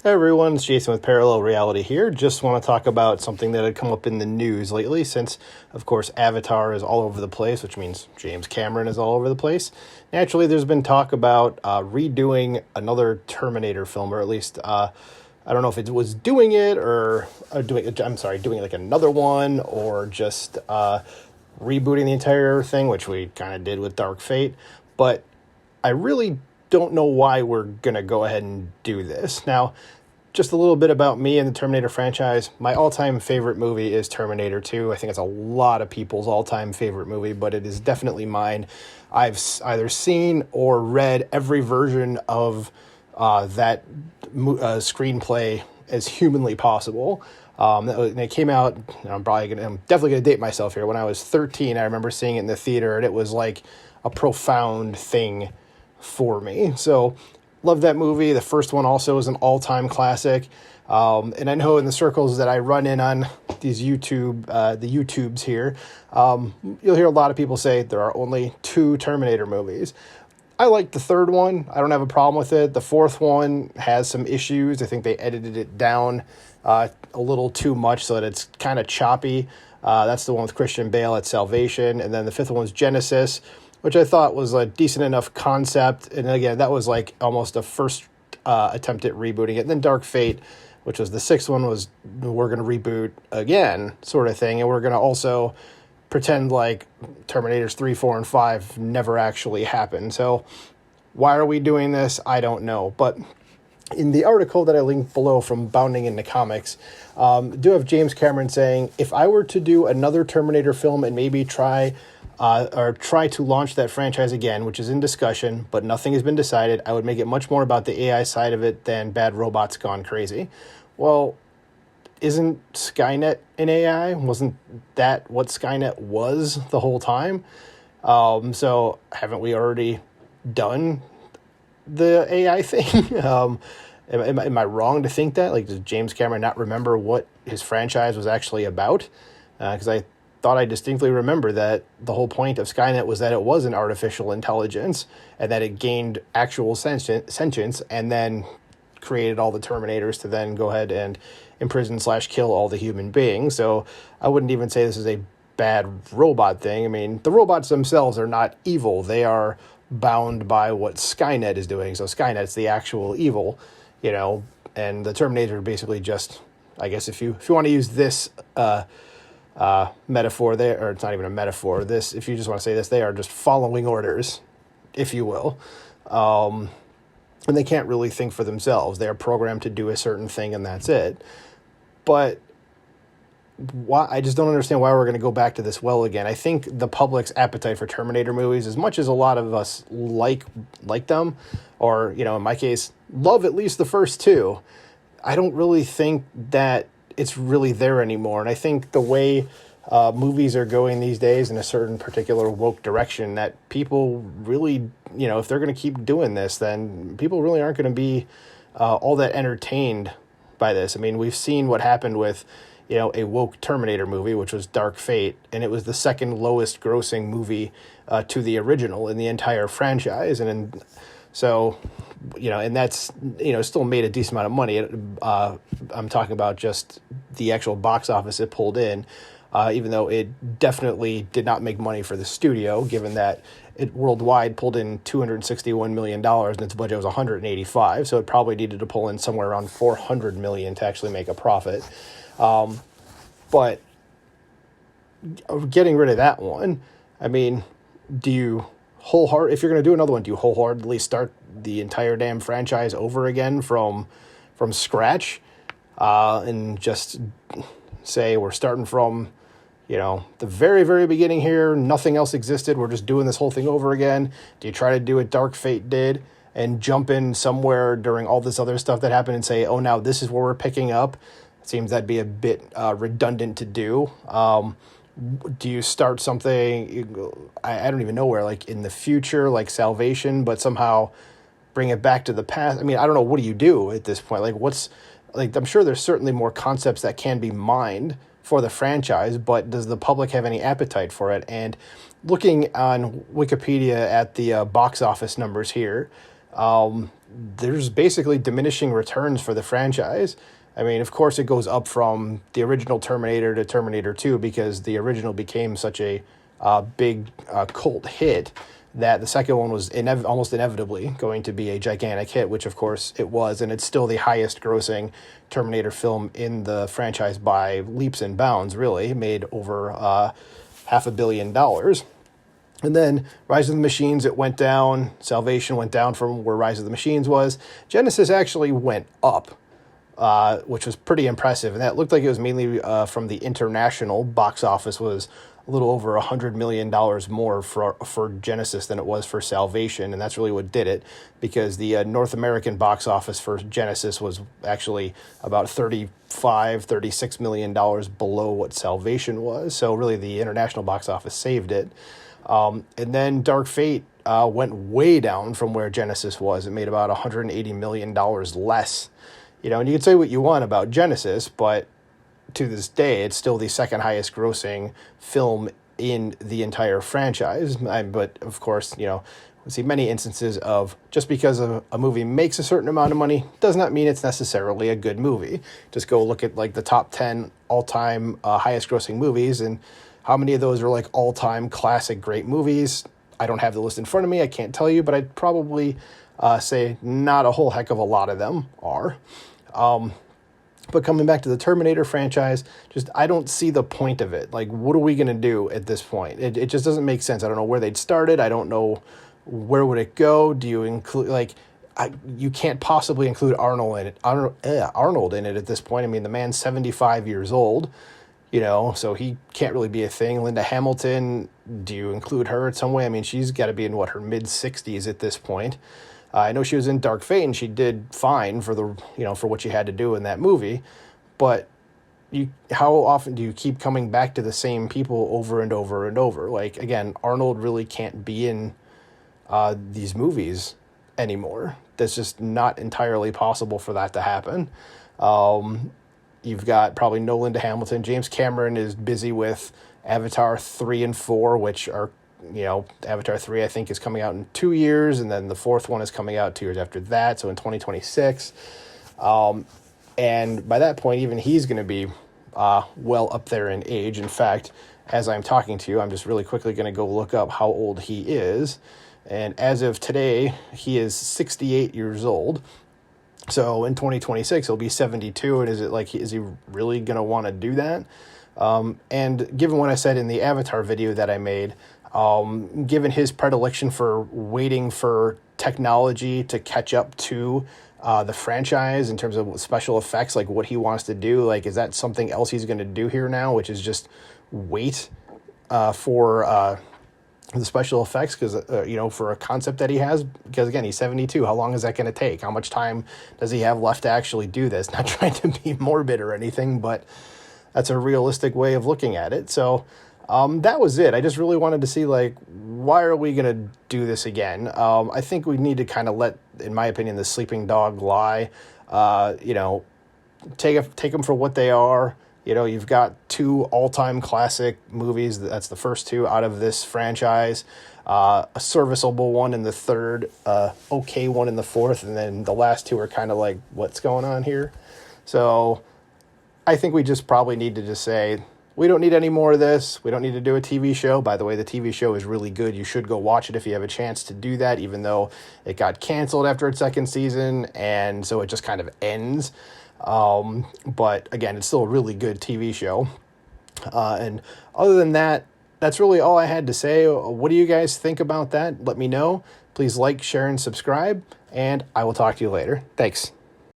Hey everyone, it's Jason with Parallel Reality here. Just want to talk about something that had come up in the news lately since, of course, Avatar is all over the place, which means James Cameron is all over the place. Naturally, there's been talk about redoing another Terminator film, or at least, I don't know if it was doing it or doing like another one or just rebooting the entire thing, which we kind of did with Dark Fate. But I really don't know why we're going to go ahead and do this. Now, just a little bit about me and the Terminator franchise. My all-time favorite movie is Terminator 2. I think it's a lot of people's all-time favorite movie, but it is definitely mine. I've either seen or read every version of that screenplay as humanly possible. And it came out, I'm definitely going to date myself here. When I was 13, I remember seeing it in the theater, and it was like a profound thing for me. So love that movie. The first one also is an all-time classic. And I know in the circles that I run in on these the YouTubes here, you'll hear a lot of people say there are only 2 Terminator movies. I like the third one. I don't have a problem with it. The fourth one has some issues. I think they edited it down a little too much so that it's kind of choppy. That's the one with Christian Bale at Salvation. And then the fifth one was Genesis, which I thought was a decent enough concept. And again, that was like almost a first attempt at rebooting it. And then Dark Fate, which was the sixth one, was we're going to reboot again sort of thing. And we're going to also pretend like Terminators 3, 4, and 5 never actually happened. So why are we doing this? I don't know. But in the article that I linked below from Bounding into Comics, do have James Cameron saying, if I were to do another Terminator film and maybe try to launch that franchise again, which is in discussion, but nothing has been decided, I would make it much more about the AI side of it than bad robots gone crazy. Well, isn't Skynet an AI? Wasn't that what Skynet was the whole time? So haven't we already done the AI thing? Am I wrong to think that? Like, does James Cameron not remember what his franchise was actually about? Because I thought I distinctly remember that the whole point of Skynet was that it was an artificial intelligence and that it gained actual sentience and then created all the Terminators to then go ahead and imprison/kill all the human beings. So I wouldn't even say this is a bad robot thing. I mean, the robots themselves are not evil. They are bound by what Skynet is doing. So Skynet's the actual evil, and the Terminator basically just, I guess if you want to use this metaphor there, or it's not even a metaphor, this, if you just want to say this, they are just following orders, if you will. And they can't really think for themselves. They are programmed to do a certain thing and that's it. But why, I just don't understand why we're going to go back to this well again. I think the public's appetite for Terminator movies, as much as a lot of us like them, or, in my case, love at least the first 2, I don't really think that it's really there anymore. And I think the way movies are going these days in a certain particular woke direction, that people really, if they're going to keep doing this, then people really aren't going to be all that entertained by this. I mean, we've seen what happened with, a woke Terminator movie, which was Dark Fate, and it was the second lowest grossing movie to the original in the entire franchise. And so, and that's, still made a decent amount of money. I'm talking about just the actual box office it pulled in, even though it definitely did not make money for the studio, given that it worldwide pulled in $261 million and its budget was $185. So it probably needed to pull in somewhere around $400 million to actually make a profit. But getting rid of that one, I mean, do you if you're going to do another one, do you wholeheartedly start the entire damn franchise over again from scratch, and just say we're starting from, the very, very beginning here, nothing else existed, we're just doing this whole thing over again? Do you try to do what Dark Fate did and jump in somewhere during all this other stuff that happened and say, oh, now this is where we're picking up? It seems that'd be a bit redundant to do. Do you start something, I don't even know where, like in the future, like Salvation, but somehow bring it back to the past? I mean, I don't know. What do you do at this point? I'm sure there's certainly more concepts that can be mined for the franchise, but does the public have any appetite for it? And looking on Wikipedia at the box office numbers here, there's basically diminishing returns for the franchise. I mean, of course, it goes up from the original Terminator to Terminator 2 because the original became such a big cult hit that the second one was almost inevitably going to be a gigantic hit, which of course it was, and it's still the highest grossing Terminator film in the franchise by leaps and bounds, really. It made over $500 million. And then Rise of the Machines, it went down. Salvation went down from where Rise of the Machines was. Genesis actually went up, which was pretty impressive. And that looked like it was mainly from the international box office, was a little over $100 million more for Genesis than it was for Salvation. And that's really what did it, because the North American box office for Genesis was actually about $36 million below what Salvation was. So really the international box office saved it. And then Dark Fate went way down from where Genesis was. It made about $180 million less. You know, and you can say what you want about Genesis, but to this day, it's still the second highest grossing film in the entire franchise. But of course, you know, we see many instances of just because a movie makes a certain amount of money does not mean it's necessarily a good movie. Just go look at like the top 10 all-time highest grossing movies, and how many of those are like all-time classic great movies? I don't have the list in front of me. I can't tell you, but I'd probably say not a whole heck of a lot of them are. But coming back to the Terminator franchise, just I don't see the point of it. Like, what are we going to do at this point? It just doesn't make sense. I don't know where they'd started. I don't know where would it go. Do you include, like, you can't possibly include Arnold in it at this point. I mean, the man's 75 years old. You know, so he can't really be a thing. Linda Hamilton, do you include her in some way? I mean, she's got to be in, her mid-60s at this point. I know she was in Dark Fate, and she did fine for for what she had to do in that movie. But how often do you keep coming back to the same people over and over and over? Like, again, Arnold really can't be in these movies anymore. That's just not entirely possible for that to happen. You've got probably no Linda Hamilton. James Cameron is busy with Avatar 3 and 4, which are, Avatar 3, I think, is coming out in 2 years, and then the fourth one is coming out 2 years after that, so in 2026. And by that point, even he's going to be well up there in age. In fact, as I'm talking to you, I'm just really quickly going to go look up how old he is. And as of today, he is 68 years old. So in 2026, he'll be 72, and is he really going to want to do that? And given what I said in the Avatar video that I made, given his predilection for waiting for technology to catch up to the franchise in terms of special effects, like what he wants to do, like, is that something else he's going to do here now, which is just wait for the special effects, because for a concept that he has, because again, he's 72. How long is that going to take? How much time does he have left to actually do this? Not trying to be morbid or anything, but that's a realistic way of looking at it. So that was it. I just really wanted to see, like, why are we going to do this again? I think we need to kind of let, in my opinion, the sleeping dog lie. Take them for what they are. You've got 2 all-time classic movies. That's the first 2 out of this franchise. A serviceable one in the third, okay one in the fourth, and then the last 2 are kind of like, what's going on here? So I think we just probably need to just say, we don't need any more of this. We don't need to do a TV show. By the way, the TV show is really good. You should go watch it if you have a chance to do that, even though it got canceled after its second season, and so it just kind of ends. But again, it's still a really good TV show. And other than that, that's really all I had to say. What do you guys think about that? Let me know. Please like, share, and subscribe, and I will talk to you later. Thanks.